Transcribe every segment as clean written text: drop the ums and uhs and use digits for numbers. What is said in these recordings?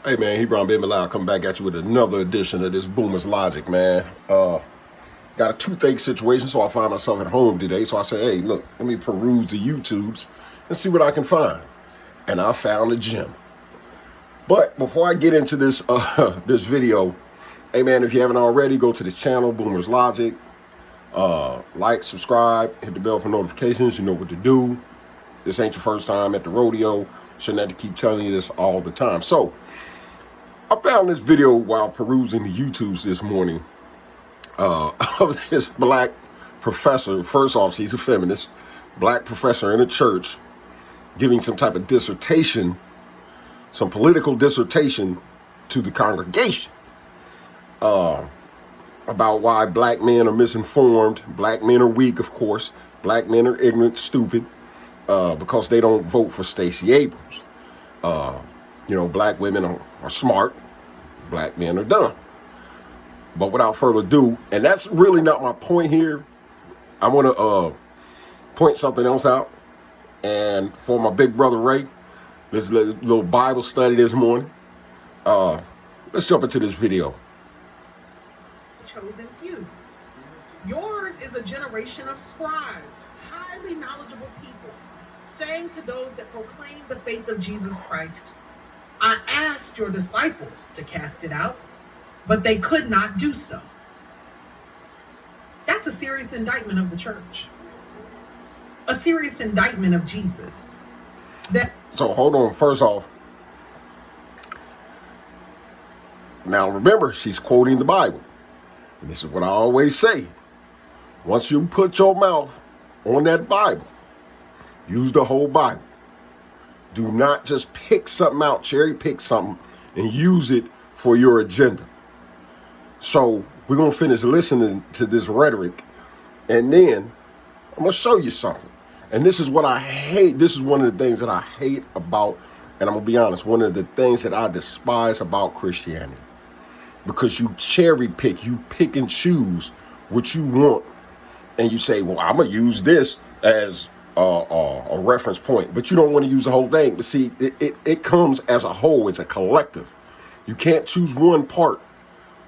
Hey man, Hebron Baby Loud coming back at you with another edition of this Boomer's Logic, man. Got a toothache situation, so I find myself at home today. So I said, hey, look, let me peruse the YouTubes and see what I can find. And I found a gem. But before I get into this this video, hey man, if you haven't already, go to this channel, Boomer's Logic. Like, subscribe, hit the bell for notifications. You know what to do. This ain't your first time at the rodeo. Shouldn't have to keep telling you this all the time. So I found this video while perusing the YouTubes this morning of this black professor. First off, she's a feminist, black professor in a church giving some type of dissertation, some political dissertation to the congregation about why black men are misinformed, black men are weak, of course, black men are ignorant, stupid, because they don't vote for Stacey Abrams. You know, black women are smart, black men are dumb. But without further ado, and that's really not my point here, I want to point something else out. And for my big brother Ray, this little Bible study this morning, let's jump into this video. Chosen few. Yours is a generation of scribes, highly knowledgeable people, saying to those that proclaim the faith of Jesus Christ, I asked your disciples to cast it out, but they could not do so. That's a serious indictment of the church. A serious indictment of Jesus. So hold on, first off. Now remember, she's quoting the Bible. And this is what I always say. Once you put your mouth on that Bible, use the whole Bible. Do not just pick something out, cherry pick something, and use it for your agenda. So we're going to finish listening to this rhetoric, and then I'm going to show you something. And this is what I hate. This is one of the things that I hate about, and I'm going to be honest, one of the things that I despise about Christianity. Because you cherry pick, you pick and choose what you want. And you say, well, I'm going to use this as a reference point, but you don't want to use the whole thing. But see, it comes as a whole. It's a collective. You can't choose one part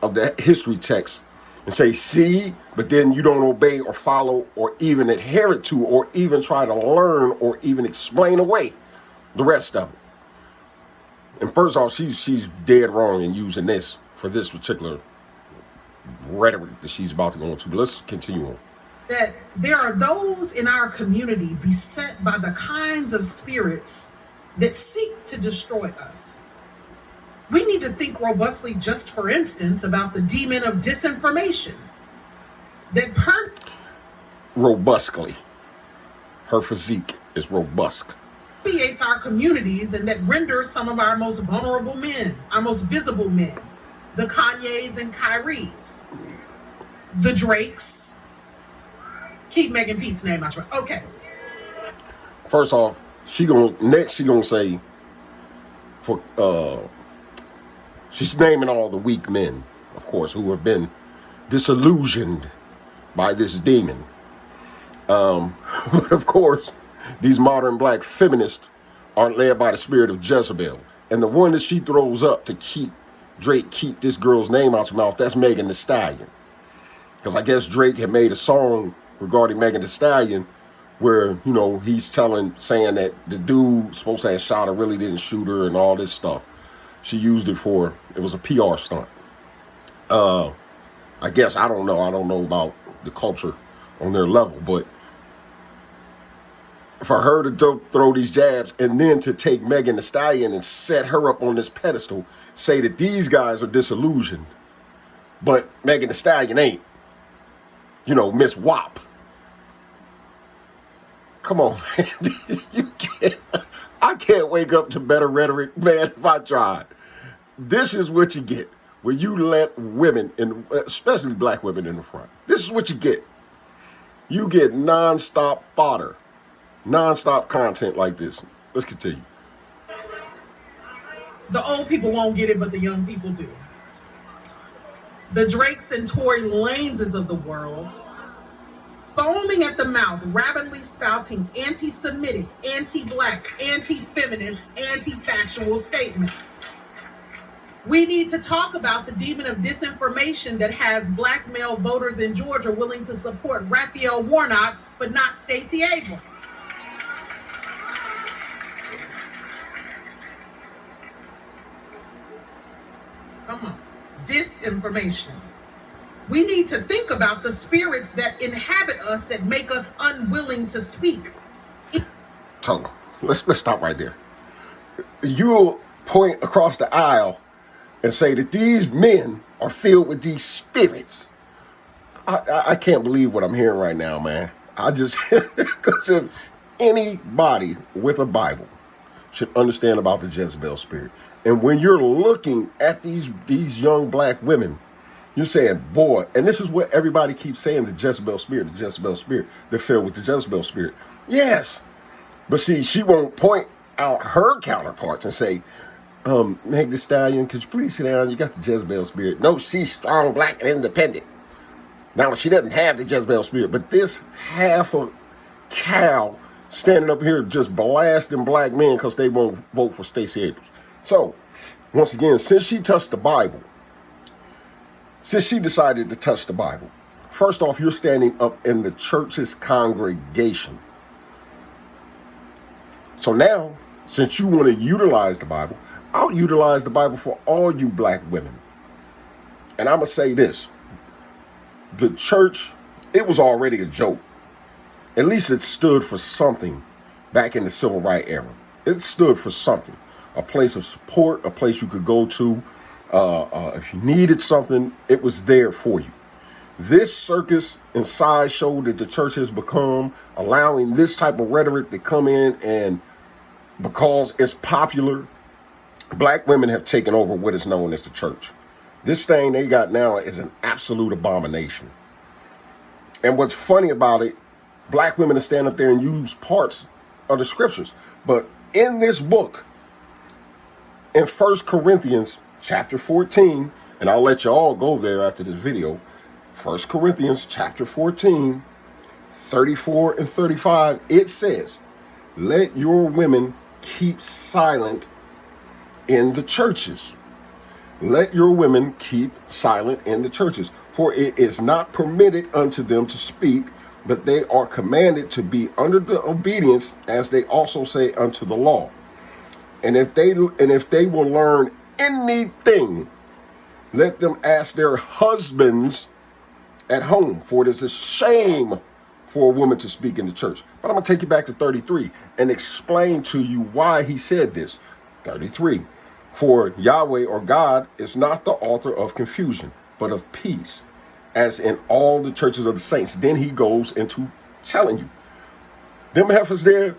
of the history text and say, see, but then you don't obey or follow or even adhere to or even try to learn or even explain away the rest of it. And first off, she's dead wrong in using this for this particular rhetoric that she's about to go into. But let's continue on. That there are those in our community beset by the kinds of spirits that seek to destroy us. We need to think robustly, just for instance, about the demon of disinformation that robustly. Her physique is robust. permeates our communities and that renders some of our most vulnerable men, our most visible men, the Kanyes and Kyries, the Drakes. Keep Megan Pete's name out. Okay. First off, she gonna say she's naming all the weak men, of course, who have been disillusioned by this demon. But of course, these modern black feminists aren't led by the spirit of Jezebel. And the one that she throws up to keep this girl's name out her mouth, that's Megan Thee Stallion. Because I guess Drake had made a song regarding Megan Thee Stallion where, you know, he's saying that the dude supposed to have shot her, really didn't shoot her and all this stuff. She used it was a PR stunt. I guess, I don't know about the culture on their level, but for her to throw these jabs and then to take Megan Thee Stallion and set her up on this pedestal, say that these guys are disillusioned, but Megan Thee Stallion ain't, you know, Miss WAP. Come on, man. I can't wake up to better rhetoric, man, if I tried. This is what you get when you let women, especially black women, in the front. This is what you get. You get nonstop fodder, nonstop content like this. Let's continue. The old people won't get it, but the young people do. The Drakes and Tory Laneses of the world, foaming at the mouth, rapidly spouting anti-Semitic, anti-black, anti-feminist, anti-factual statements. We need to talk about the demon of disinformation that has black male voters in Georgia willing to support Raphael Warnock, but not Stacey Abrams. Come on. Disinformation. We need to think about the spirits that inhabit us that make us unwilling to speak. So let's stop right there. You'll point across the aisle and say that these men are filled with these spirits. I can't believe what I'm hearing right now, man. I just, because if anybody with a Bible should understand about the Jezebel spirit. And when you're looking at these young black women, you're saying, boy, and this is what everybody keeps saying, the Jezebel spirit, the Jezebel spirit. They're filled with the Jezebel spirit. Yes. But see, she won't point out her counterparts and say, Meg Thee Stallion, could you please sit down? You got the Jezebel spirit. No, she's strong, black, and independent. Now, she doesn't have the Jezebel spirit, but this half a cow standing up here just blasting black men because they won't vote for Stacey Abrams. So, once again, since she touched the Bible, since she decided to touch the Bible, first off, you're standing up in the church's congregation. So now, since you want to utilize the Bible, I'll utilize the Bible for all you black women. And I'm going to say this. The church, it was already a joke. At least it stood for something back in the civil rights era. It stood for something. A place of support, a place you could go to. If you needed something, it was there for you. This circus and sideshow that the church has become, allowing this type of rhetoric to come in, and because it's popular, black women have taken over what is known as the church. This thing they got now is an absolute abomination. And what's funny about it, black women stand up there and use parts of the scriptures. But in this book, in 1 Corinthians chapter 14, and I'll let you all go there after this video, 1 Corinthians chapter 14, 34 and 35, it says, let your women keep silent in the churches. Let your women keep silent in the churches, for it is not permitted unto them to speak, but they are commanded to be under the obedience, as they also say, unto the law. And if they will learn anything, let them ask their husbands at home, for it is a shame for a woman to speak in the church. But I'm going to take you back to 33 and explain to you why he said this. 33. For Yahweh or God is not the author of confusion, but of peace, as in all the churches of the saints. Then he goes into telling you, them heifers there,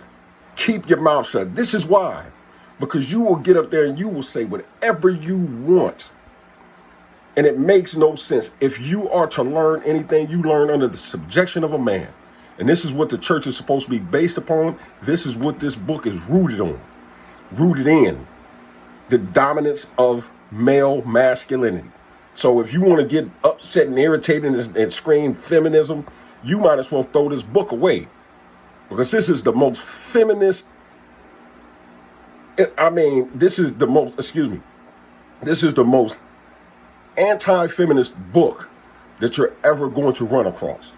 keep your mouth shut. This is why. Because you will get up there and you will say whatever you want. And it makes no sense. If you are to learn anything, you learn under the subjection of a man. And this is what the church is supposed to be based upon. This is what this book is rooted on. Rooted in the dominance of male masculinity. So if you want to get upset and irritated and scream feminism, you might as well throw this book away. Because this is the most feminist, this is the most anti-feminist book that you're ever going to run across.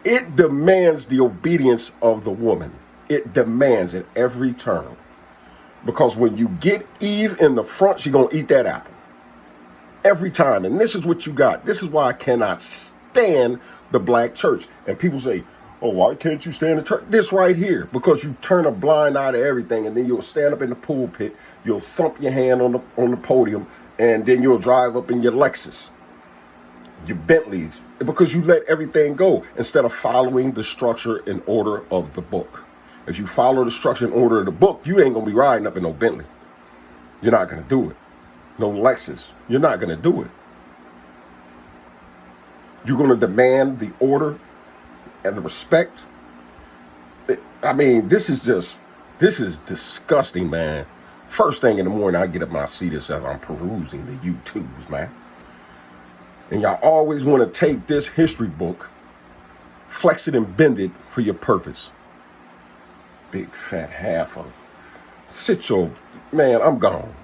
It demands the obedience of the woman. It demands it every turn. Because when you get Eve in the front, she's going to eat that apple. Every time. And this is what you got. This is why I cannot stand the black church. And people say, oh, why can't you stand the church? This right here. Because you turn a blind eye to everything, and then you'll stand up in the pulpit, you'll thump your hand on the podium, and then you'll drive up in your Lexus, your Bentleys, because you let everything go instead of following the structure and order of the book. If you follow the structure and order of the book, you ain't going to be riding up in no Bentley. You're not going to do it. No Lexus. You're not going to do it. You're going to demand the order and the respect. This is disgusting, man. First thing in the morning, I get up and I see this as I'm perusing the YouTubes, man. And y'all always want to take this history book, flex it and bend it for your purpose. Big fat half of sit your man, I'm gone.